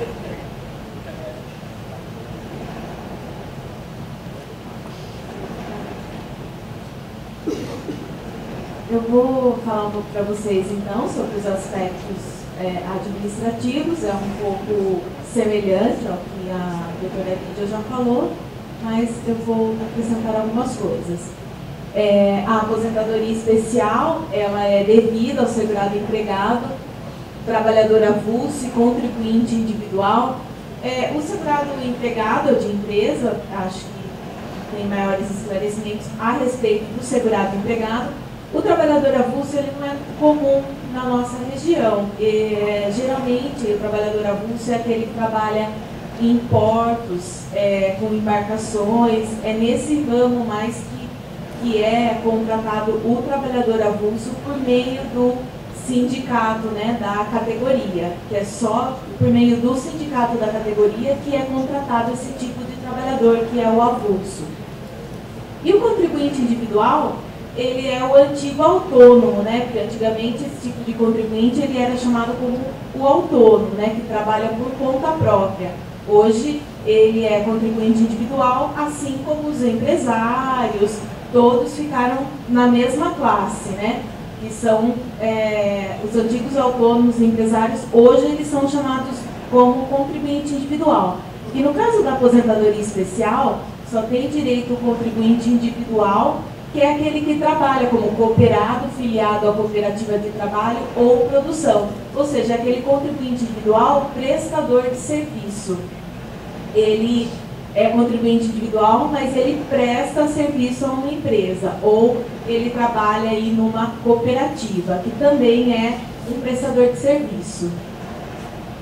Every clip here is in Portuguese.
Eu vou falar um pouco para vocês, então, sobre os aspectos administrativos. É um pouco semelhante ao que a doutora Lídia já falou, mas eu vou acrescentar algumas coisas. A aposentadoria especial, ela é devida ao segurado empregado, trabalhador avulso e contribuinte individual. O segurado empregado de empresa, acho que tem maiores esclarecimentos a respeito do segurado empregado. O trabalhador avulso, ele não é comum na nossa região. Geralmente, o trabalhador avulso é aquele que trabalha em portos, com embarcações. É nesse ramo mais que é contratado o trabalhador avulso por meio do sindicato, né, da categoria, que é só por meio do sindicato da categoria que é contratado esse tipo de trabalhador, que é o avulso. E o contribuinte individual, ele é o antigo autônomo, né? Porque antigamente esse tipo de contribuinte ele era chamado como o autônomo, né? Que trabalha por conta própria. Hoje ele é contribuinte individual, assim como os empresários, todos ficaram na mesma classe, né? Que são os antigos autônomos empresários, hoje eles são chamados como contribuinte individual. E no caso da aposentadoria especial, só tem direito o contribuinte individual, que é aquele que trabalha como cooperado, filiado à cooperativa de trabalho ou produção. Ou seja, aquele contribuinte individual, prestador de serviço. Ele é contribuinte individual, mas ele presta serviço a uma empresa, ou ele trabalha aí numa cooperativa, que também é um prestador de serviço.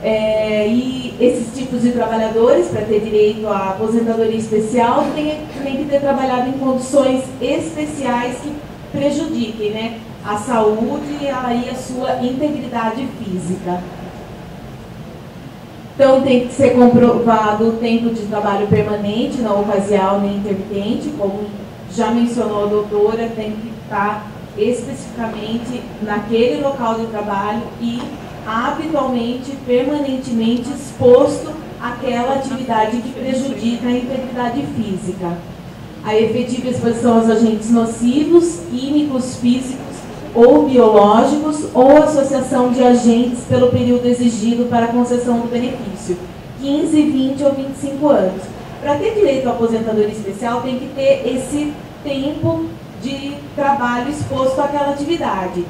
E esses tipos de trabalhadores, para ter direito à aposentadoria especial, tem que ter trabalhado em condições especiais que prejudiquem, né, a saúde e aí a sua integridade física. Então, tem que ser comprovado o tempo de trabalho permanente, não ocasional nem intermitente, como já mencionou a doutora, tem que estar especificamente naquele local de trabalho e habitualmente, permanentemente exposto àquela atividade que prejudica a integridade física. A efetiva exposição aos agentes nocivos, químicos, físicos ou biológicos, ou associação de agentes pelo período exigido para a concessão do benefício, 15, 20 ou 25 anos. Para ter direito à aposentadoria especial, tem que ter esse tempo de trabalho exposto àquela atividade.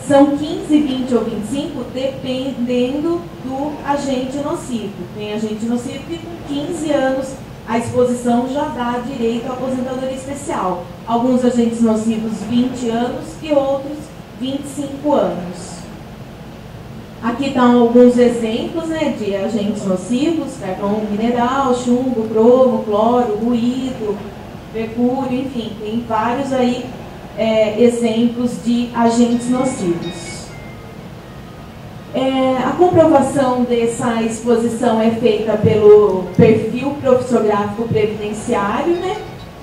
São 15, 20 ou 25, dependendo do agente nocivo. Tem agente nocivo que com 15 anos a exposição já dá direito à aposentadoria especial. Alguns agentes nocivos 20 anos e outros 25 anos. Aqui estão alguns exemplos, né, de agentes nocivos: carvão mineral, chumbo, cromo, cloro, ruído, mercúrio, enfim, tem vários aí exemplos de agentes nocivos. A comprovação dessa exposição é feita pelo perfil profissiográfico previdenciário, né,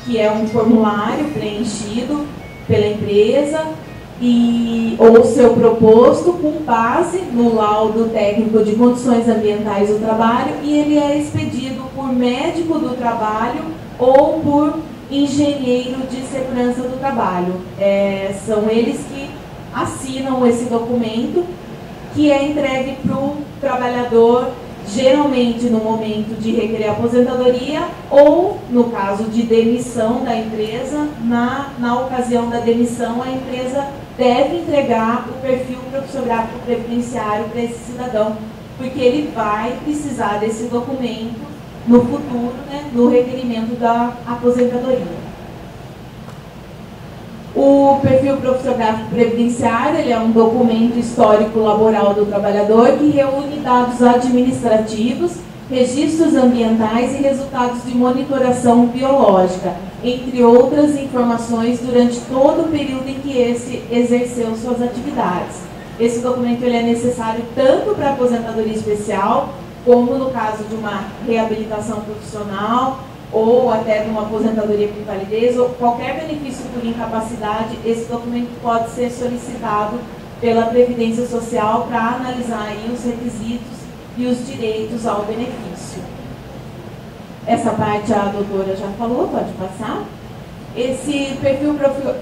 que é um formulário preenchido pela empresa ou seu proposto com base no laudo técnico de condições ambientais do trabalho, e ele é expedido por médico do trabalho ou por engenheiro de segurança do trabalho. São eles que assinam esse documento, que é entregue para o trabalhador, geralmente no momento de requerer aposentadoria ou no caso de demissão da empresa. Na ocasião da demissão, a empresa deve entregar o perfil profissiográfico previdenciário para esse cidadão, porque ele vai precisar desse documento no futuro, né, no requerimento da aposentadoria. O perfil profissiográfico previdenciário, ele é um documento histórico laboral do trabalhador que reúne dados administrativos, registros ambientais e resultados de monitoração biológica, entre outras informações durante todo o período em que esse exerceu suas atividades. Esse documento ele é necessário tanto para a aposentadoria especial, como no caso de uma reabilitação profissional, ou até de uma aposentadoria por invalidez, ou qualquer benefício por incapacidade. Esse documento pode ser solicitado pela Previdência Social para analisar aí os requisitos e os direitos ao benefício. Essa parte a doutora já falou, pode passar. Esse perfil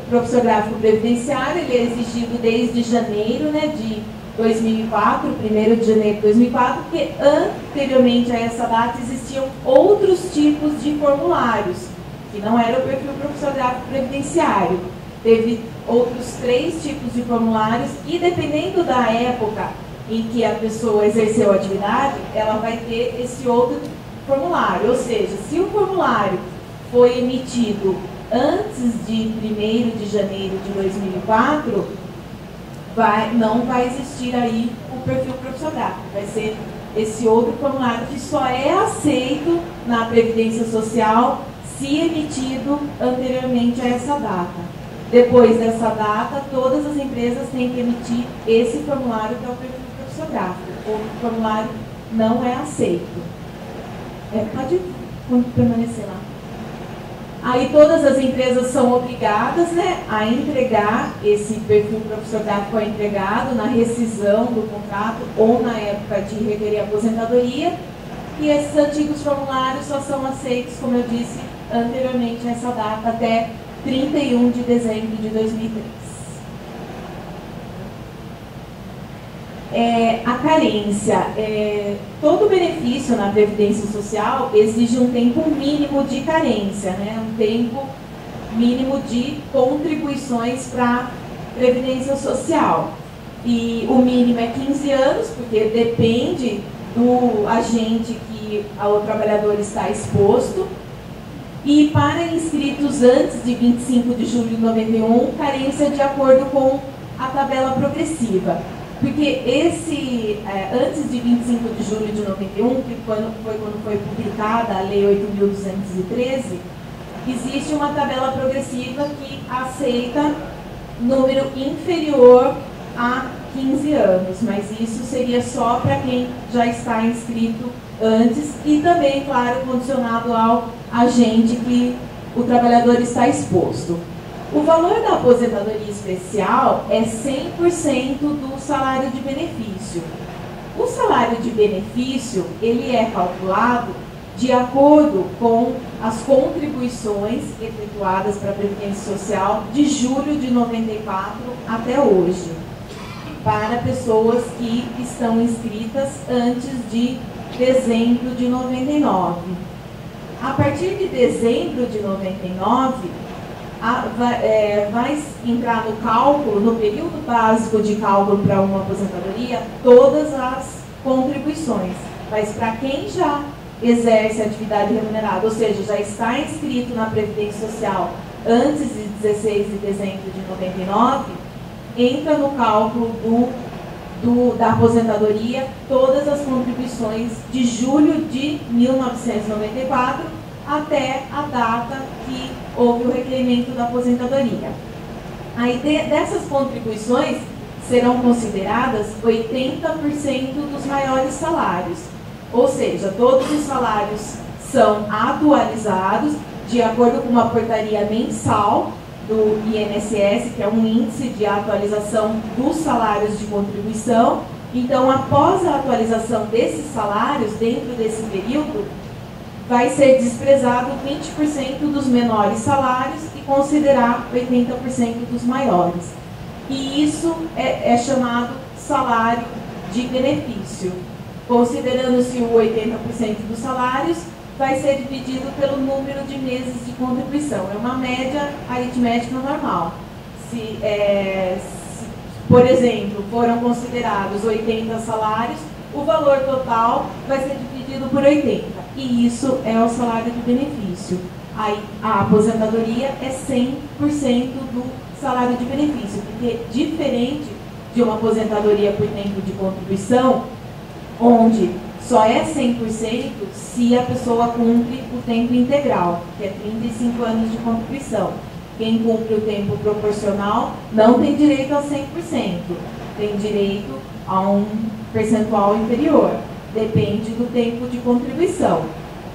profissiográfico previdenciário, ele é exigido desde janeiro, né, de 2004, 1º de janeiro de 2004, porque anteriormente a essa data existiam outros tipos de formulários, que não era o perfil profissiográfico previdenciário. Teve outros 3 tipos de formulários e, dependendo da época em que a pessoa exerceu a atividade, ela vai ter esse outro formulário. Ou seja, se o formulário foi emitido antes de 1º de janeiro de 2004, não vai existir aí o perfil profissiográfico. Vai ser esse outro formulário que só é aceito na Previdência Social se emitido anteriormente a essa data. Depois dessa data, todas as empresas têm que emitir esse formulário que é o perfil profissiográfico. O formulário não é aceito. Pode permanecer lá. Aí todas as empresas são obrigadas, né, a entregar esse perfil profissiográfico ao empregado na rescisão do contrato ou na época de requerer aposentadoria. E esses antigos formulários só são aceitos, como eu disse anteriormente, nessa data até 31 de dezembro de 2003. A carência. Todo benefício na Previdência Social exige um tempo mínimo de carência, né? Um tempo mínimo de contribuições para a Previdência Social. E o mínimo é 15 anos, porque depende do agente que o trabalhador está exposto. E para inscritos antes de 25 de julho de 91, carência de acordo com a tabela progressiva. Porque antes de 25 de julho de 91, que quando foi publicada a Lei 8.213, existe uma tabela progressiva que aceita número inferior a 15 anos, mas isso seria só para quem já está inscrito antes e também, claro, condicionado ao agente que o trabalhador está exposto. O valor da aposentadoria especial é 100% do salário de benefício. O salário de benefício, ele é calculado de acordo com as contribuições efetuadas para a Previdência Social de julho de 94 até hoje, para pessoas que estão inscritas antes de dezembro de 99. A partir de dezembro de 99, vai entrar no cálculo, no período básico de cálculo para uma aposentadoria, todas as contribuições. Mas para quem já exerce atividade remunerada, ou seja, já está inscrito na Previdência Social antes de 16 de dezembro de 99, entra no cálculo da aposentadoria todas as contribuições de julho de 1994 até a data que houve o requerimento da aposentadoria. Aí dessas contribuições serão consideradas 80% dos maiores salários, ou seja, todos os salários são atualizados de acordo com uma portaria mensal do INSS, que é um índice de atualização dos salários de contribuição. Então, após a atualização desses salários, dentro desse período, vai ser desprezado 20% dos menores salários e considerar 80% dos maiores. E isso é chamado salário de benefício. Considerando-se o 80% dos salários, vai ser dividido pelo número de meses de contribuição. É uma média aritmética normal. Se, por exemplo, foram considerados 80 salários, o valor total vai ser dividido por 80. E isso é o salário de benefício. Aí, a aposentadoria é 100% do salário de benefício, porque diferente de uma aposentadoria por tempo de contribuição, onde só é 100% se a pessoa cumpre o tempo integral, que é 35 anos de contribuição. Quem cumpre o tempo proporcional não tem direito a 100%, tem direito a um percentual inferior, depende do tempo de contribuição.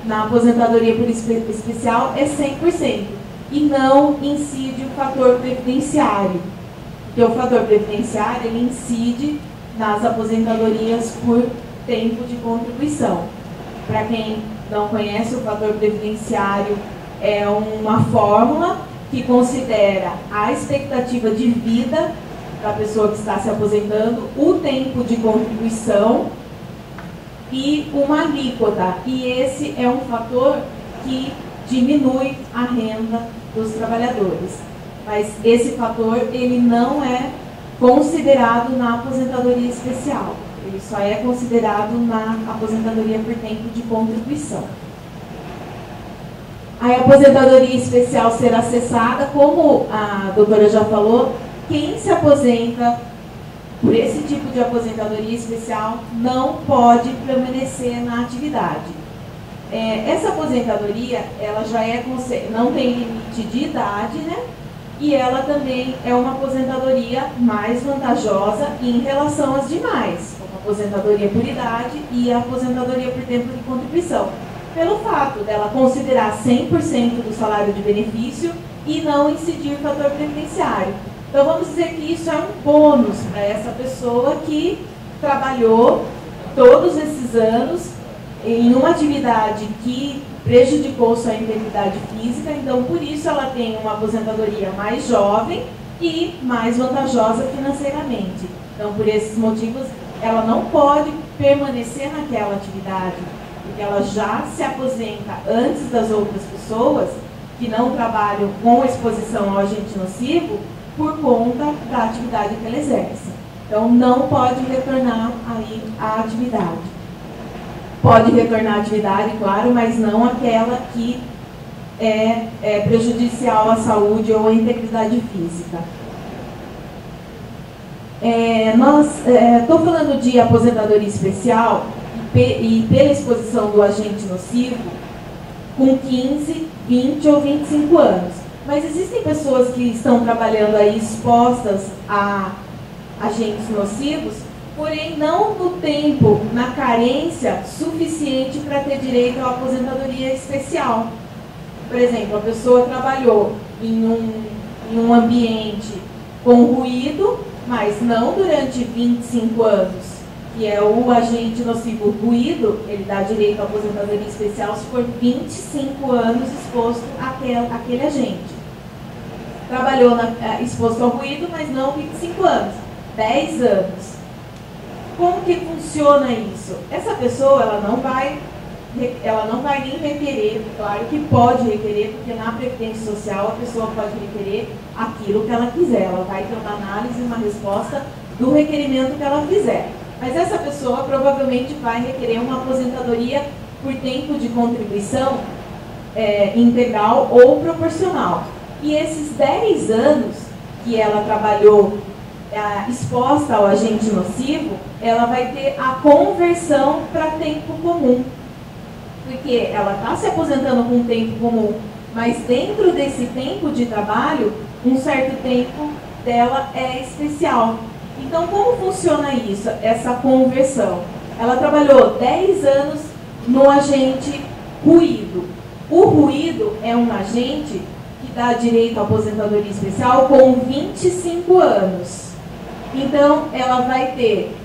Na aposentadoria por especial é 100% e não incide o fator previdenciário, porque o fator previdenciário ele incide nas aposentadorias por tempo de contribuição. Para quem não conhece, o fator previdenciário é uma fórmula que considera a expectativa de vida da pessoa que está se aposentando, o tempo de contribuição e uma alíquota. E esse é um fator que diminui a renda dos trabalhadores. Mas esse fator, ele não é considerado na aposentadoria especial. Ele só é considerado na aposentadoria por tempo de contribuição. A aposentadoria especial será cessada, como a doutora já falou, quem se aposenta por esse tipo de aposentadoria especial não pode permanecer na atividade. Essa aposentadoria, ela já não tem limite de idade, né? E ela também é uma aposentadoria mais vantajosa em relação às demais, como a aposentadoria por idade e a aposentadoria por tempo de contribuição, pelo fato dela considerar 100% do salário de benefício e não incidir fator previdenciário. Então, vamos dizer que isso é um bônus para essa pessoa que trabalhou todos esses anos em uma atividade que prejudicou sua integridade física, então, por isso, ela tem uma aposentadoria mais jovem e mais vantajosa financeiramente. Então, por esses motivos, ela não pode permanecer naquela atividade, porque ela já se aposenta antes das outras pessoas que não trabalham com exposição ao agente nocivo, por conta da atividade que ela exerce. Então, não pode retornar aí à atividade. Pode retornar à atividade, claro, mas não aquela que é prejudicial à saúde ou à integridade física. Estou falando de aposentadoria especial e pela exposição do agente nocivo com 15, 20 ou 25 anos. Mas existem pessoas que estão trabalhando aí expostas a agentes nocivos, porém não no tempo, na carência suficiente para ter direito à aposentadoria especial. Por exemplo, a pessoa trabalhou em um ambiente com ruído, mas não durante 25 anos, que é o agente nocivo ruído, ele dá direito à aposentadoria especial se for 25 anos exposto àquele agente. Trabalhou exposto ao ruído, mas não 25 anos, 10 anos. Como que funciona isso? Essa pessoa, ela não vai nem requerer, claro que pode requerer, porque na Previdência Social a pessoa pode requerer aquilo que ela quiser, ela vai ter uma análise, uma resposta do requerimento que ela fizer. Mas essa pessoa provavelmente vai requerer uma aposentadoria por tempo de contribuição integral ou proporcional. E esses 10 anos que ela trabalhou exposta ao agente nocivo, ela vai ter a conversão para tempo comum. Porque ela está se aposentando com tempo comum, mas dentro desse tempo de trabalho, um certo tempo dela é especial. Então, como funciona isso, essa conversão? Ela trabalhou 10 anos no agente ruído. O ruído é um agente que dá direito à aposentadoria especial com 25 anos. Então, ela vai ter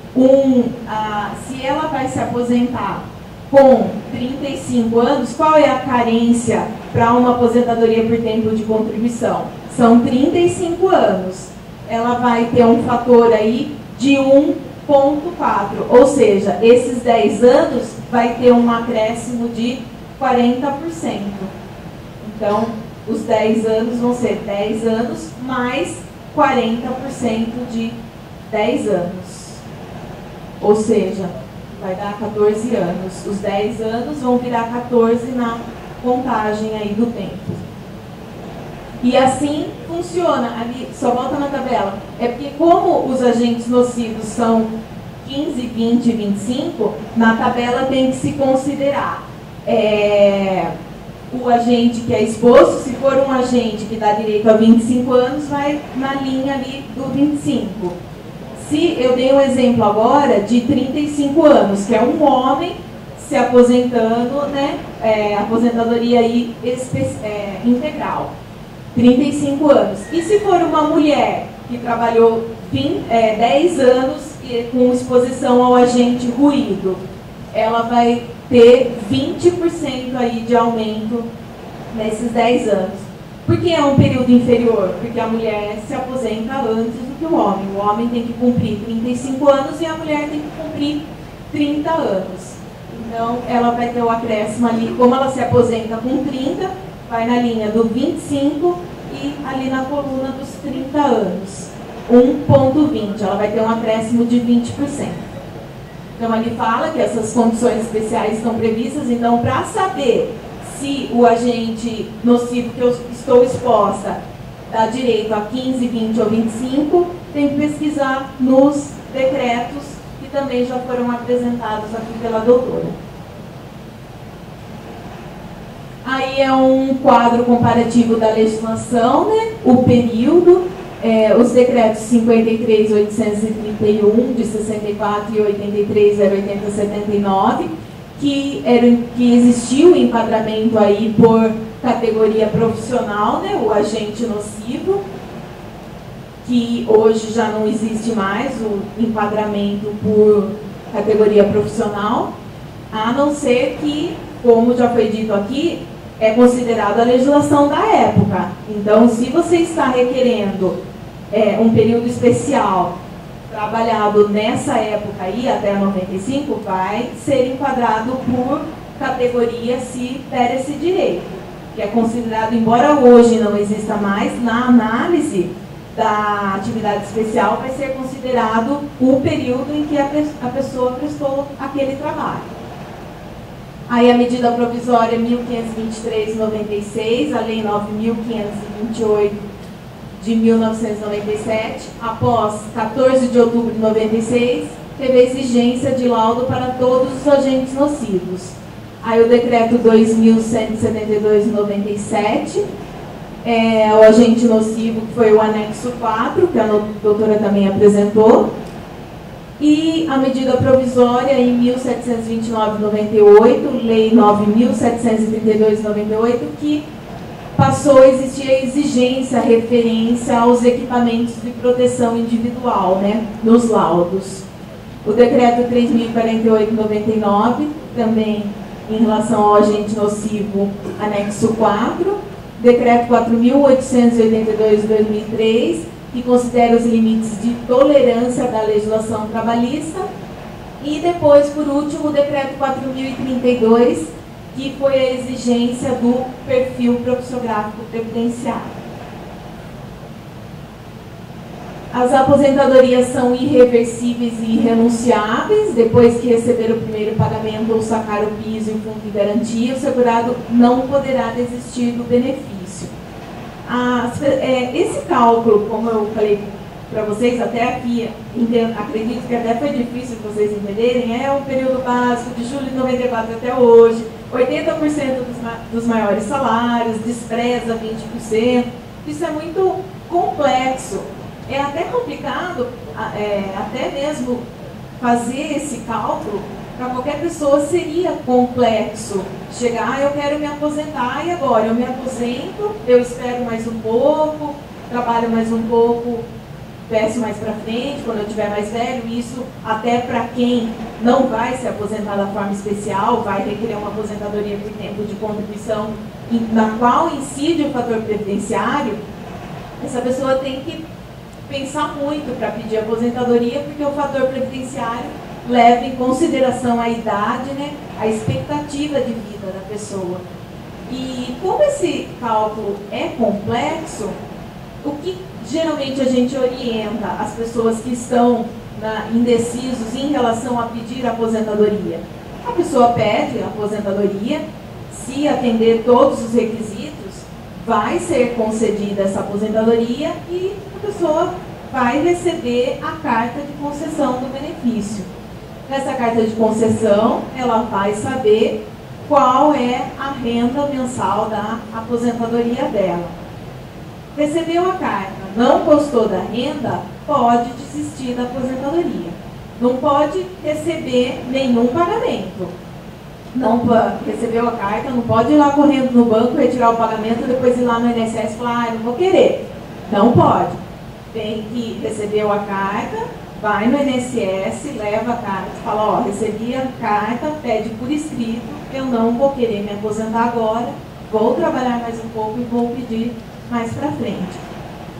se ela vai se aposentar com 35 anos, qual é a carência para uma aposentadoria por tempo de contribuição? São 35 anos. Ela vai ter um fator aí de 1,4, ou seja, esses 10 anos vai ter um acréscimo de 40%. Então, os 10 anos vão ser 10 anos mais 40% de 10 anos. Ou seja, vai dar 14 anos. Os 10 anos vão virar 14 na contagem aí do tempo. E assim funciona. Ali, só volta na tabela. É porque como os agentes nocivos são 15, 20 e 25, na tabela tem que se considerar o agente que é exposto. Se for um agente que dá direito a 25 anos, vai na linha ali do 25. Se eu dei um exemplo agora de 35 anos, que é um homem se aposentando, né, aposentadoria aí, integral, 35 anos. E se for uma mulher que trabalhou 10 anos com exposição ao agente ruído, ela vai ter 20% aí de aumento nesses 10 anos. Por que é um período inferior? Porque a mulher se aposenta antes do que o homem. O homem tem que cumprir 35 anos e a mulher tem que cumprir 30 anos. Então, ela vai ter o acréscimo ali, como ela se aposenta com 30, vai na linha do 25 e ali na coluna dos 30 anos. 1,20, ela vai ter um acréscimo de 20%. Então, ali fala que essas condições especiais estão previstas. Então, para saber se o agente nocivo que eu estou exposta dá direito a 15, 20 ou 25, tem que pesquisar nos decretos que também já foram apresentados aqui pela doutora. Aí é um quadro comparativo da legislação, né? O período, os decretos 53.831 de 64 e 83.080/79, que existiu o enquadramento aí por categoria profissional, né? O agente nocivo, que hoje já não existe mais o enquadramento por categoria profissional, a não ser que, como já foi dito aqui, é considerado a legislação da época. Então, se você está requerendo um período especial trabalhado nessa época aí, até 95, vai ser enquadrado por categoria se der esse direito, que é considerado, embora hoje não exista mais, na análise da atividade especial vai ser considerado o período em que a pessoa prestou aquele trabalho. Aí a medida provisória 1523/96, a lei 9.528 de 1997, após 14 de outubro de 96, teve a exigência de laudo para todos os agentes nocivos. Aí o decreto 2.172/97, o agente nocivo, que foi o anexo 4, que a doutora também apresentou, e a medida provisória em 1729/98, lei 9.732/98, que passou a existir a exigência, a referência aos equipamentos de proteção individual, né, nos laudos. O decreto 3.048/99, também em relação ao agente nocivo, anexo 4. Decreto 4.882/2003, que considera os limites de tolerância da legislação trabalhista. E depois, por último, o decreto 4.032, que foi a exigência do perfil profissiográfico previdenciário. As aposentadorias são irreversíveis e irrenunciáveis. Depois que receber o primeiro pagamento ou sacar o piso e o fundo de garantia, o segurado não poderá desistir do benefício. Esse cálculo, como eu falei para vocês, até aqui, acredito que até foi difícil de vocês entenderem, é o período básico de julho de 94 até hoje, 80% dos maiores salários, despreza 20%. Isso é muito complexo. É até complicado, até mesmo fazer esse cálculo, para qualquer pessoa seria complexo. Chegar, eu quero me aposentar, e agora? Eu me aposento, eu espero mais um pouco, trabalho mais um pouco, peço mais para frente, quando eu estiver mais velho. Isso até para quem não vai se aposentar da forma especial, vai requerer uma aposentadoria por tempo de contribuição, na qual incide o fator previdenciário. Essa pessoa tem que pensar muito para pedir aposentadoria, porque o fator previdenciário leva em consideração a idade, né, a expectativa de vida da pessoa. E como esse cálculo é complexo, o que geralmente a gente orienta as pessoas que estão indecisos em relação a pedir aposentadoria? A pessoa pede a aposentadoria, se atender todos os requisitos, vai ser concedida essa aposentadoria e a pessoa vai receber a carta de concessão do benefício. Nessa carta de concessão, ela vai saber qual é a renda mensal da aposentadoria dela. Recebeu a carta, não gostou da renda, pode desistir da aposentadoria. Não pode receber nenhum pagamento. Não recebeu a carta, não pode ir lá correndo no banco, retirar o pagamento, depois ir lá no INSS e falar, não vou querer. Não pode. Tem que receber a carta, vai no INSS, leva a carta, fala, ó, recebi a carta, pede por escrito, eu não vou querer me aposentar agora, vou trabalhar mais um pouco e vou pedir mais para frente.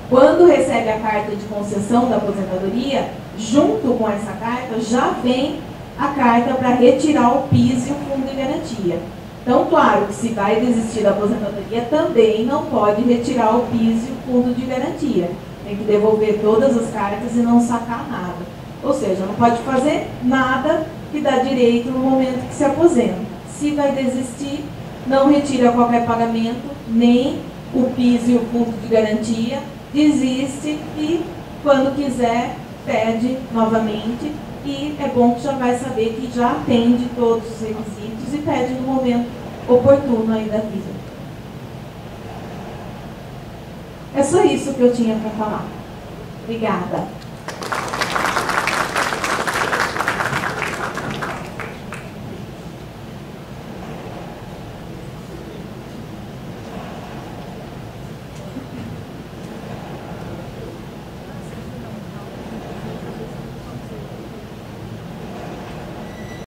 Quando recebe a carta de concessão da aposentadoria, junto com essa carta já vem a carta para retirar o PIS e o fundo de garantia. Então, claro que se vai desistir da aposentadoria, também não pode retirar o PIS e o fundo de garantia. Tem que devolver todas as cartas e não sacar nada. Ou seja, não pode fazer nada que dá direito no momento que se aposenta. Se vai desistir, não retira qualquer pagamento, nem o PIS e o fundo de garantia, desiste e, quando quiser, pede novamente. E é bom que já vai saber que já atende todos os requisitos e pede no momento oportuno aí da vida. É só isso que eu tinha para falar. Obrigada.